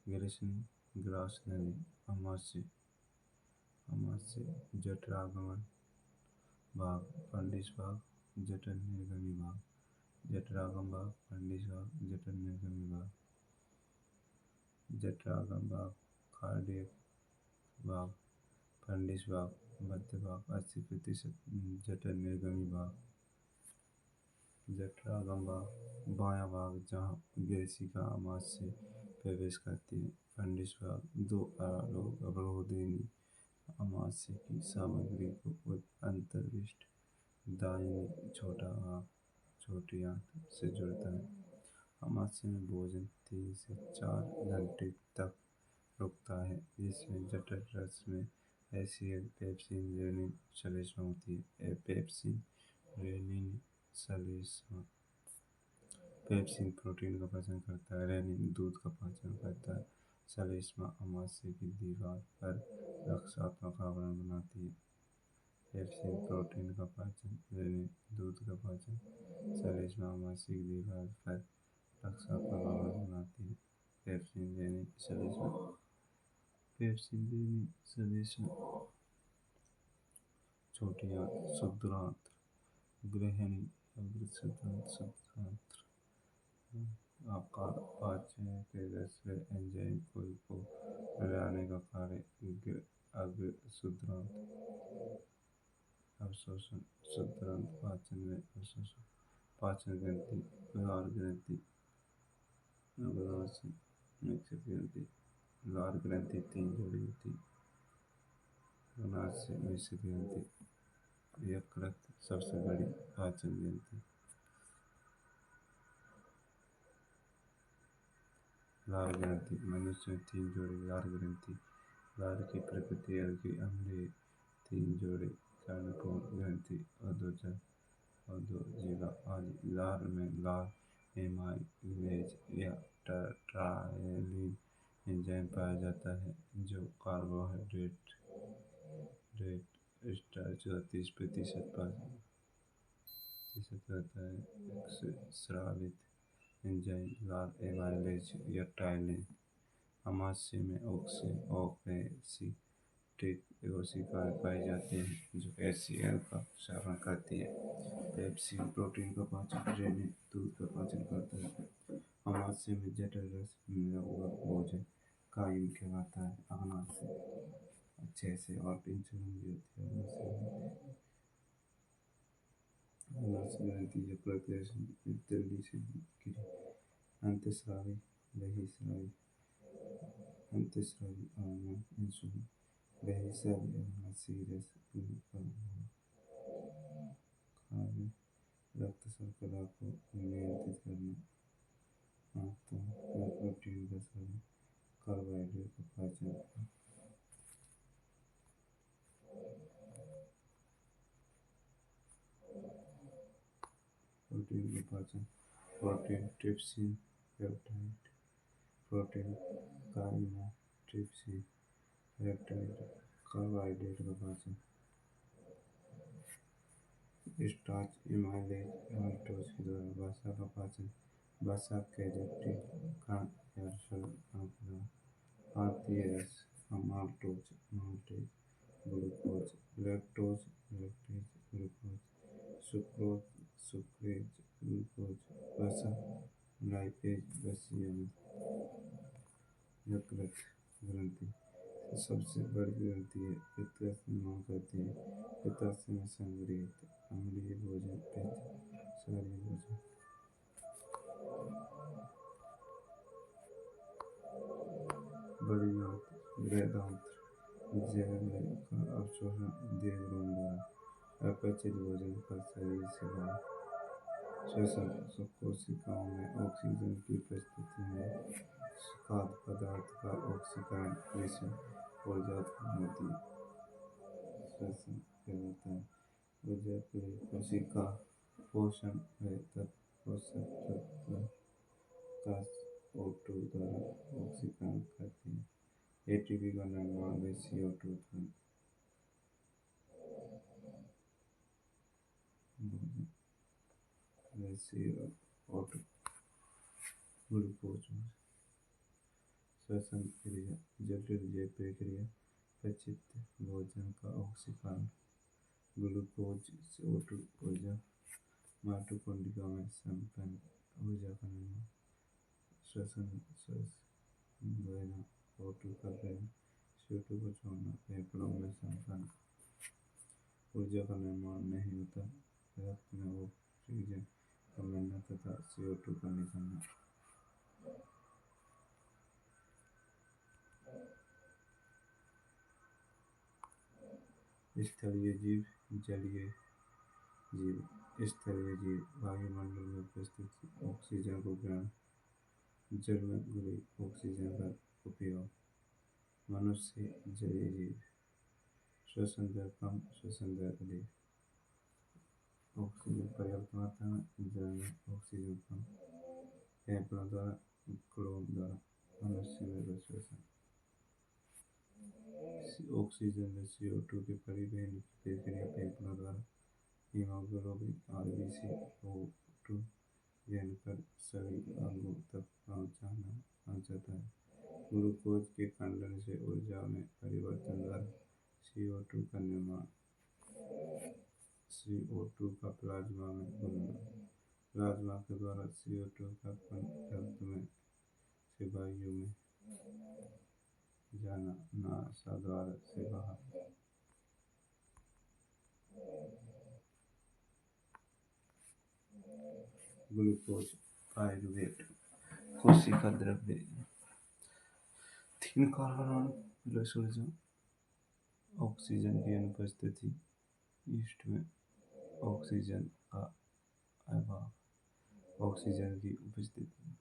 A: ग्रसनी, ग्रास नली। आमाशय, आमाशय जठरागमन भाग, पंडिश भाग, जठर निर्गमी भाग। जठरागम भाग, पंडिश भाग, जठर निर्गमी भाग। जठरागम भाग, कार्डियक भाग, पंडिश भाग, मध्य भाग, 80% जठर निर्गमी भाग। जठरागम भाग, बायां भाग जहाँ ग्रसिका आमाशय प्रवेश करती है। पंडिश भाग, दो अवरोधिनी आमाशय की सामग्री को अंतर्विष्ट दाहिनी छोटा भाग, छोटी आंत से जुड़ता है। आमाशय में भोजन 3 से 4 घंटे तक रुकता है, जिसमें जठर रस में एसिड, पेप्सिन, रेनिन, श्लेष्मा होती है। पेप्सिन, रेनिन, श्लेष्मा। पेप्सिन प्रोटीन का पाचन करता है। रेनिन दूध का पाचन करता है। श्लेष्मा आमाशय की दीवार पर रक्षात्मक आवरण बनाती है। पेप्सिन प्रोटीन का पाचन, रेनिन दूध का पाचन, श्लेष्मा आमाशय की दीवार पर रक्षा प्रभाव बनाती है। पेप्सिन सदिश में छोटी आंत शुद्धांत गृहिणी शुद्धांत आकार पाचन के दूसरे एंजाइम को मिलाने का कार्य अग्र शुद्धांत अवशोषण शुद्धांत पाचन में अवशोषण पाचन ग्रंथि लार ग्रंथि अग्नाशय मिश्रित ग्रंथि लार ग्रंथि तीन जोड़ी होती अग्नाशय मिश्रित ग्रंथि यकृत सबसे बड़ी पाचन ग्रंथि लार ग्रंथि मनुष्य में तीन जोड़ी लार ग्रंथि लार की प्रकृति हल्की अम्लीय तीन जोड़ी कर्णपूर्ण ग्रंथि अधोजीवा आदि लार में लार एमाइलेज या ट्रायलिन एंजाइम पाया जाता है जो कार्बोहाइड्रेट स्टार्च का 30% रहता है स्रावित एंजाइम लार एमाइलेज या ट्रायलिन आमाशय में ओक्सीटिक कोशिकाएं पाई जाती हैं जो HCl का क्षरण करती है। पेप्सिन प्रोटीन का पाचन रेनिन दूध का पाचन करता है। आमाशय में जठर रस मिला हुआ भोजन काइम कहलाता है। अग्नाशय अच्छे से और पिंच लंबी होती है। अग्नाशय ग्रंथि या प्रत्याशय जल्दी से गिरी अंतःस्रावी बहिस्रावी अंतःस्रावी हार्मोन इंसुलिन बहिस्रावी अग्नाशयी रस का कार्य रक्त शर्करा को नियंत्रित करना आता है। प्रोटीन का शरण कार्बोहाइड्रेट का पाचन प्रोटीन का पाचन protein trypsin peptide protein chymotrypsin peptide carbohydrate का पाचन स्टार्च एमाइलेज माल्टोज के द्वारा वसा का पाचन वसा कैरोटीन कण या सरल कण के द्वारा आंतीय रस maltose maltase glucose lactose lactase glucose sucrose sucrase glucose वसा लाइपेज वसीय यकृत ग्रंथि सबसे बड़ी ग्रंथि है। पित्ताशय निर्माण करती है। पित्ताशय में संग्रहित अम्लीय भोजन पित्त क्षारीय भोजन बड़ी आंत बृहदांत्र जैव का अवशोषण दीर्घ द्वारा अपचित भोजन का शरीर से बाहर श्वसन कोशिकाओं में ऑक्सीजन की उपस्थिति में खाद्य पदार्थ का ऑक्सीकरण जिसमें ऊर्जा उत्पन्न होती है श्वसन कहलाता है। ऊर्जा के लिए कोशिका पोषण व पोषक तत्व का O2 द्वारा ऑक्सीकरण करती है। ATP का निर्माण व CO2 उत्पन्न CO2 ग्लूकोज श्वसन क्रिया जटिल जैव प्रक्रिया पचित भोजन का ऑक्सीकरण ग्लूकोज CO2 ऊर्जा माइटोकॉन्ड्रिया में संपन्न ऊर्जा का निर्माण श्वसन द्वारा O2 का ग्रहण CO2 को छोड़ना फेफड़ों में संपन्न ऊर्जा का निर्माण नहीं होता रक्त में ऑक्सीजन का मिलना तथा CO2 का निकलना स्थलीय जीव जलीय जीव स्थलीय जीव वायुमंडल में उपस्थित ऑक्सीजन को ग्रहण जल में घुली ऑक्सीजन का उपयोग मनुष्य जलीय जीव श्वसन दर कम श्वसन दर अधिक ऑक्सीजन पर्याप्त मात्रा में जल में ऑक्सीजन कम फेफड़ों द्वारा क्लोन द्वारा मनुष्य में श्वसन ऑक्सीजन व CO2 के परिवहन की प्रक्रिया फेफड़ों द्वारा हीमोग्लोबिन RBC O2 गिरने पर सभी अंगों तक पहुंचाता है। ग्लूकोज के खंडन से ऊर्जा में परिवर्तन द्वारा CO2 का निर्माण, CO2 का प्लाज्मा में घुलना, प्लाज्मा के द्वारा CO2 का कण रक्त में से वायु में जाना, नासा द्वारा से बाहर। ग्लूकोज पायरुवेट कोशिका द्रव्य, तीन कार्बन अणु प्लस ऊर्जा, ऑक्सीजन की अनुपस्थिति, ईस्ट में ऑक्सीजन का अभाव, ऑक्सीजन की उपस्थिति।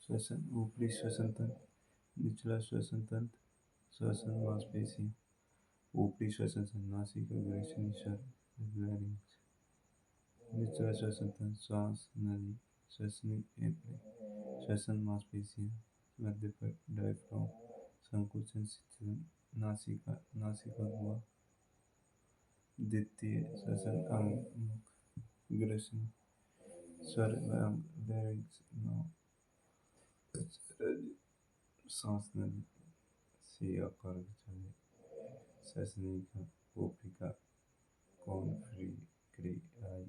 A: श्वसन, ऊपरी श्वसन तंत्र, निचला श्वसन तंत्र, श्वसन मांसपेशियां, ऊपरी श्वसन तंत्र नासिका, ग्रेशन स्वर, लैरिंक्स, निचला श्वसन तंत्र श्वास नली, श्वसनी फेफड़े, श्वसन मांसपेशियां, मध्य पर डायफ्राम, संकुचन शिथिलन, नासिका, नासिका गुहा, द्वितीय श्वसन अंग मुख, ग्रेशन स्वर अंग, लैरिंक्स, सांस नली, सी आकार के छल्ले, ससनिका, कोपिका, कॉन्फ्रिक्रियाई,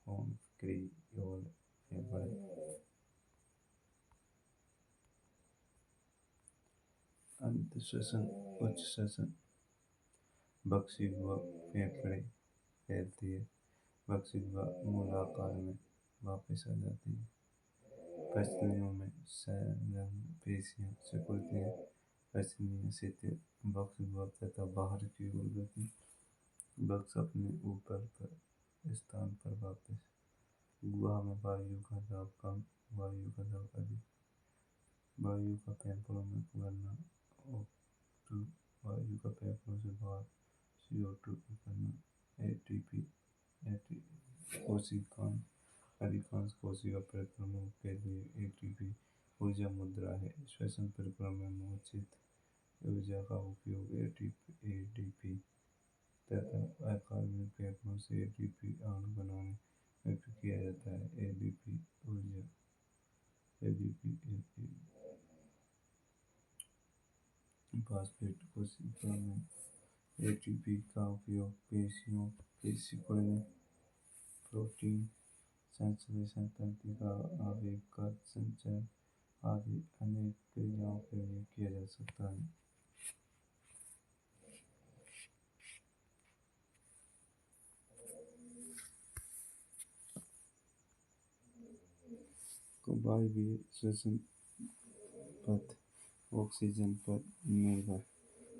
A: कॉन्फ्रिक्रियोल फेफड़े, अंत श्वसन, उच्च श्वसन, बक्शीगुहा फेफड़े फैलती है, बक्शीगुहा मूलाकार में वापस आ जाती है, पसलियों में संलग्न पेशियां सिकुड़ती हैं, पसलियां शिथिल, बक्शीगुहा तथा बाहर की ओर गति, बक्स अपने ऊपर पर स्थान पर वापस, गुहा में वायु का दाब कम, वायु का दाब अधिक, वायु का फेफड़ों में उगलना, O2, वायु का फेफड़ों से बाहर, CO2 निकलना, ATP, कोशिकाएं, अधिकांश कोशिका परिक्रमों के लिए ATP ऊर्जा मुद्रा है, श्वसन परिक्रमण में उचित ऊर्जा का उपयोग ADP तथा अकार्बनिक फेफड़ों से ATP अणु बनाने में भी किया जाता है। ADP ऊर्जा, ADP फास्फेट कोशिका में ATP का उपयोग पेशियों के सिकुड़ने, प्रोटीन संश्लेषण, तंत्रिका आवेग का संचरण आदि अनेक क्रियाओं के लिए किया जा सकता है। वायवीय श्वसन पथ ऑक्सीजन पर निर्भर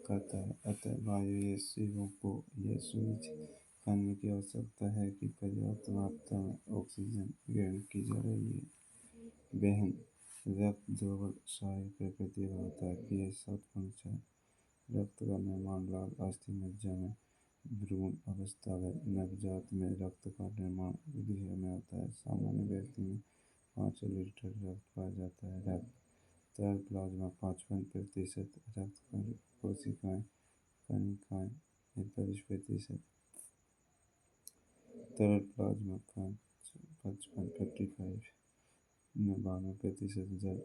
A: करता है, अतः वायवीय शिरों को यह सुनिश्चित करने की आवश्यकता है कि पर्याप्त मात्रा में ऑक्सीजन ग्रहण की जा रही है। वहन रक्त द्रव्य क्षय प्रकृति का होता है कि यह 7.6 रक्त का निर्माण लाल अस्थि मज्जा में भ्रूण अवस्था व नवजात में रक्त का निर्माण गृह में होता है। सामान्य व्यक्ति में 500 लीटर रक्त पाया जाता है। रक्त तरल प्लाज्मा 55%, रक्त कोशिकाएं कणिकाएं 45%। तरल प्लाज्मा 55 92% जल,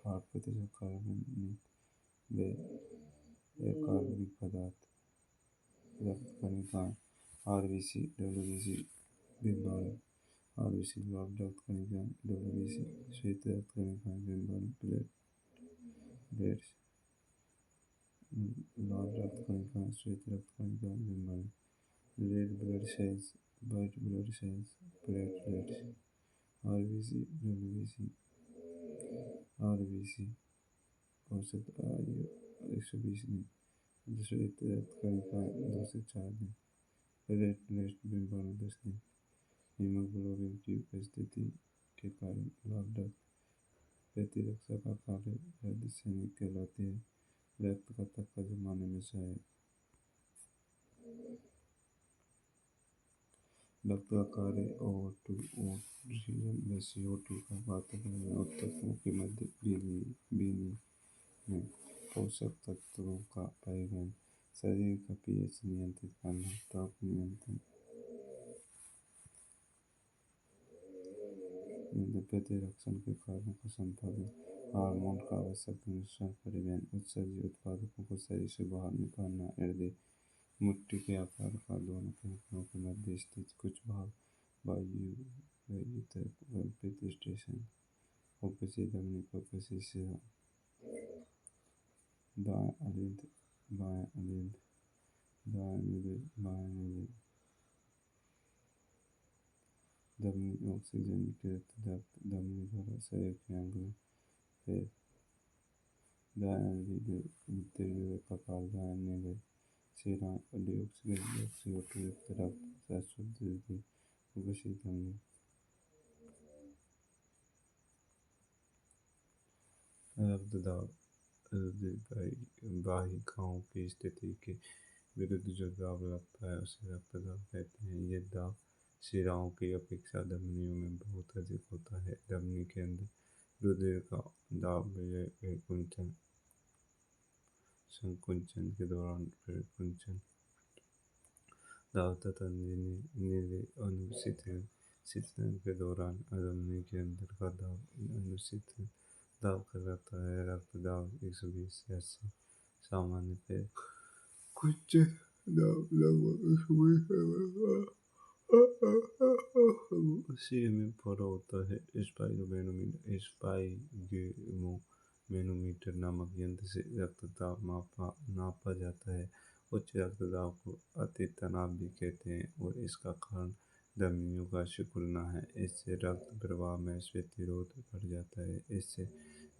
A: 8% कार्बनिक व अकार्बनिक पदार्थ। रक्त कणिकाएं आरबीसी डब्ल्यूबीसी डिम्बाणु आरबीसी लाल रक्त कणिकाएं डब्ल्यूबीसी श्वेत रक्त कणिकाएं डिम्बाणु प्लेटलेट्स लाल रक्त कणिकाएं श्वेत रक्त कणिकाएं डिम्बाणु red blood cells white blood cells platelets RBC WBC RBC औसत आयु 120 दिन श्वेत रक्त कणिकाएं 2 से 4 दिन प्लेटलेट्स डिम्बाणु 10 दिन हीमोग्लोबिन की उपस्थिति के कारण लाल रक्त प्रतिरक्षा का कार्य हृदय सैनिक कहलाते हैं। रक्त का थक्का जमाने में सहायक। रक्त का कार्य O2 ऑक्सीजन व CO2 का वातावरण में ऊतकों के मध्य विनिमय पोषक तत्वों का परिवहन शरीर का पीएच नियंत्रित करना ताप नियंत्रण प्रतिरक्षण के कार्यों का संपादन हार्मोन का आवश्यक मिश्रण परिवहन उत्सर्जित उत्पादों को शरीर से बाहर निकालना हृदय मुट्ठी के आकार का दोनों फेफड़ों के मध्य स्थित कुछ भाग वायु तक बल स्टेशन उपसी धमनी उपसी शिरा दाएं अलिंद बाएं अलिंद दाएं मिडिल बाएं मिडिल धमनी ऑक्सीजनीकृत रक्त धमनी द्वारा शरीर के अंगों फिर दाएं लीवर उत्तरी लीवर कपाल दाएं लीवर शिरा डीऑक्सीजन युक्त रक्त शाश्वत वृद्धि उपसी धमनी रक्त दाब वाहिकाओं की स्थिति के विरुद्ध जो दाब लगता है उसे रक्तदाब कहते हैं। यह दाब शिराओं की अपेक्षा धमनियों में बहुत अधिक होता है। धमनी के अंदर रुधिर का दाब संकुचन के दौरान परिकुंचन दाब तथा अनुशीतन के दौरान धमनी के अंदर का दाब अनुशीतन दाब कहलाता है। रक्त दाब 120 से 80 सामान्य परिकुंचन दाब लगभग 80 mm पर होता है। स्पाइगोमेनोमीटर नामक यंत्र से रक्तदाब नापा जाता है। उच्च रक्तदाब को अति तनाव भी कहते हैं और इसका कारण धमनियों का सिकुड़ना है। इससे रक्त प्रवाह में प्रतिरोध बढ़ जाता है। इससे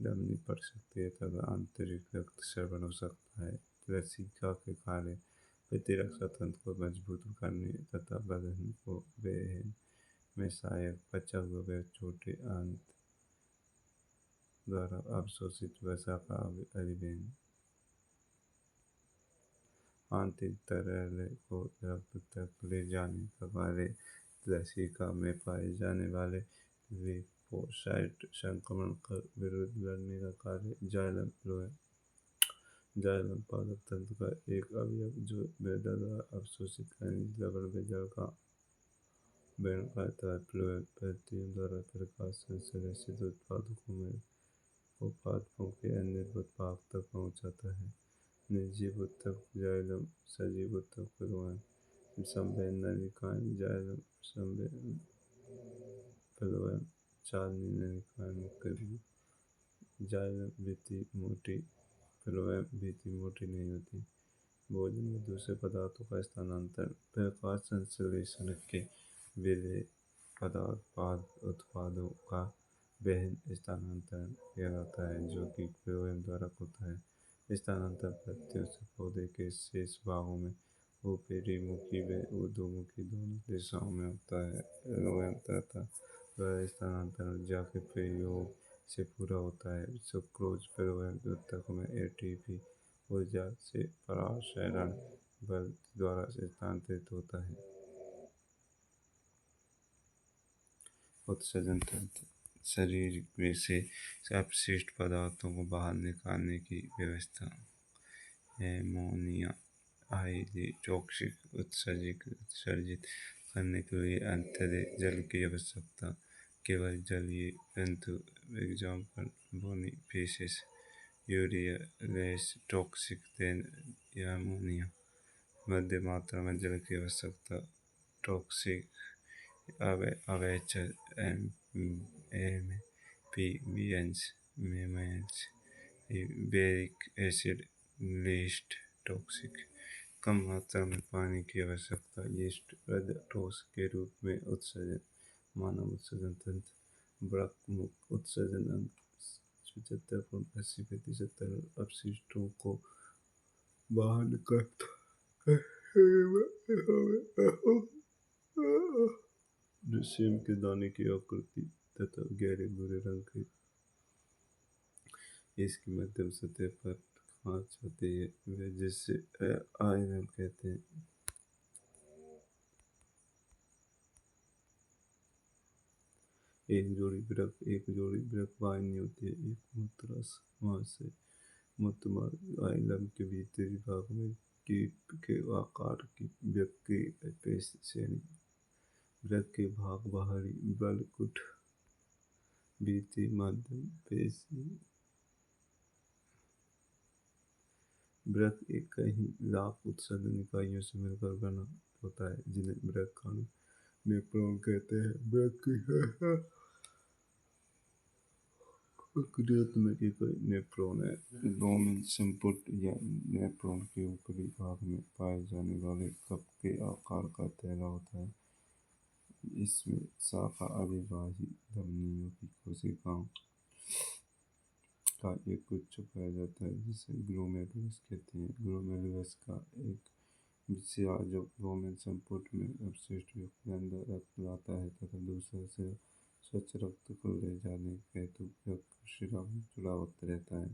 A: धमनी फट सकती है तथा आंतरिक रक्तस्राव हो सकता है। लसीका के कार्य प्रतिरक्षा तंत्र को मजबूत करने तथा बदन को वहन में सहायक बचा हुआ व छोटे आंत द्वारा अवशोषित वसा का परिवहन आंतरिक तरल को रक्त तक ले जाने का कार्य लसीका में पाए जाने वाले लिपोसाइट संक्रमण के विरुद्ध लड़ने का कार्य जाइलम पादप तंत्र का एक अवयव जो मृदा द्वारा अवशोषित खनिज लवण व जल का वहन करता है। फ्लोएम पत्तियों द्वारा प्रकाश संश्लेषित उत्पादों के अन्य भाग तक पहुँचाता है। निर्जीव ऊतक जाइलम सजीव ऊतक फ्लोएम संवेदनानिकाय जाइलम फ्लोएम चालनीय नलिकाएं मुख्य रूप जाइलम भित्ति मोटी फ्लोएम भित्ति मोटी नहीं होती। भोजन में दूसरे पदार्थों का स्थानांतरण प्रकाश संश्लेषण के विलेय उत्पादों का वहन स्थानांतरण कहलाता है जो कि फ्लोएम द्वारा होता है। स्थानांतरण पत्तियों से पौधे के शेष भागों में ऊपरीमुखी व ऊर्ध्वमुखी दोनों दिशाओं में होता है। फ्लोएम तथा वह स्थानांतरण ऊर्जा के प्रयोग से पूरा होता है। सुक्रोज फ्लोएम ऊतक में एटीपी ऊर्जा से परासरण बल द्वारा स्थानांतरित होता है। उत्सर्जन तंत्र शरीर से अपशिष्ट पदार्थों को बाहर निकालने की व्यवस्था। एमोनिया हाईली टॉक्सिक उत्सर्जित करने के लिए अत्यधिक जल की आवश्यकता केवल जल ही, परंतु example bony fishes, urea less toxic than ammonia. मध्य मात्रा में जल की आवश्यकता टॉक्सिक अवेचर amphibians mammals बेरिक एसिड लीस्ट टॉक्सिक। कम मात्रा में पानी की आवश्यकता यीस्ट ठोस के रूप में उत्सर्जन। मानव उत्सर्जन तंत्र ब्रक मुक्त उत्सर्जन अंग 75.80% तरल अपशिष्टों को बाहर निकालता है, जो सेम के दाने की आकृति तथा गहरे भूरे रंग के इसकी मध्यम सतह पर कांच होती है, वे जिसे आयरन कहते हैं। एक जोड़ी वृक्क वाहिनी होती है। एक मूत्र मार्ग जाइलम के भीतरी भाग में कीट के आकार की वृक्क की पेशी श्रेणी। वृक्क के भाग बाहरी बलकुट भीतरी मध्यम पेशी। वृक्क एक कई लाख उत्सर्जन इकाइयों से मिलकर बना होता है, जिन्हें वृक्क कण नेफ्रॉन कहते हैं। वृक्क की क्रियात्मक इकाई नेफ्रॉन है। लुमेन संपुट या नेफ्रॉन के ऊपरी भाग में पाए जाने वाले कप के आकार का थैला होता है। इसमें शाखा अविभाज्य धमनियों की कोशिकाओं का एक गुच्छ पाया जाता है, जिसे ग्लोमेरुलस कहते हैं। ग्लोमेरुलस का एक हिस्सा जो लुमेन संपुट में अपशिष्ट युक्त गंदा रक्त लाता है तथा दूसरा सिरा स्वच्छ रक्त को ले जाने हेतु वृक्क शिरा में जुड़ा रहता है।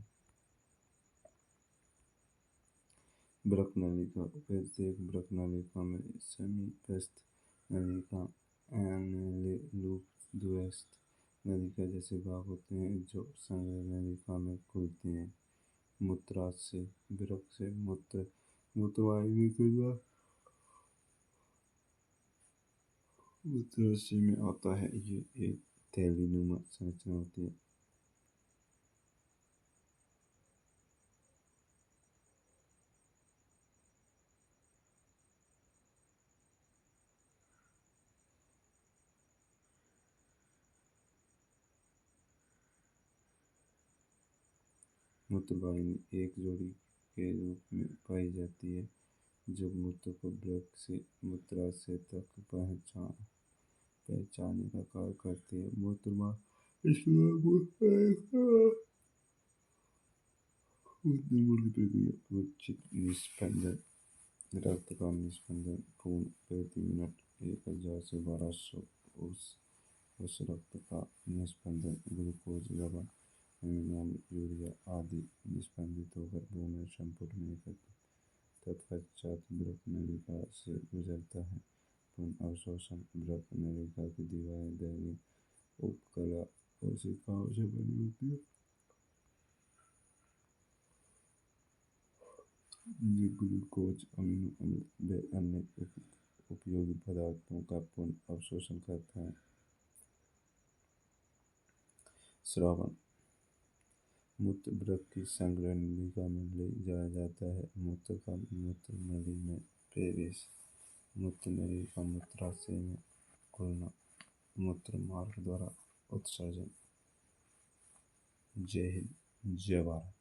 A: वृक्क नलिका। प्रत्येक वृक्क नलिका में समीपस्थ नलिका एनालूप दूरस्थ नलिका जैसे भाग होते हैं, जो संग्रह नलिका में खुलते हैं। मूत्राशय। वृक्क से मूत्रवाहिनी के द्वारा मूत्राशय में आता है। ये एक थैलीनुमा संरचना होती है। मूत्रवाहिनी एक जोड़ी के रूप में पाई जाती है, जो मूत्र को वृक्क से मूत्राशय तक पहुँचाने का कार्य करती है। मूत्रमूल की प्रक्रिया। उचित निस्पंदन। रक्त का निस्पंदन पूर्ण प्रति मिनट 1000 से 1200 उस रक्त का निस्पंदन ग्लूकोज, लवण, अमोनियम, यूरिया आदि निस्पंदित होकर लुमेन संपुट में एकत्रित तत्पश्चात वृक्क नलिका से गुजरता है। पुनः अवशोषण। वृक्क नलिका की दीवारें दैनिक उपकला कोशिकाओं से बनी होती है, जो ग्लूकोज, अमीनो अम्ल व अन्य उपयोगी पदार्थों का पुनः अवशोषण करता है। स्रावन। मूत्र वृक्क की संग्रह नलिका में ले जाया जाता है। मूत्र का मूत्र नली में प्रवेश। मूत्र नली का मूत्राशय में खुलना। मूत्र मार्ग द्वारा उत्सर्जन। जय हिंद, जय भारत।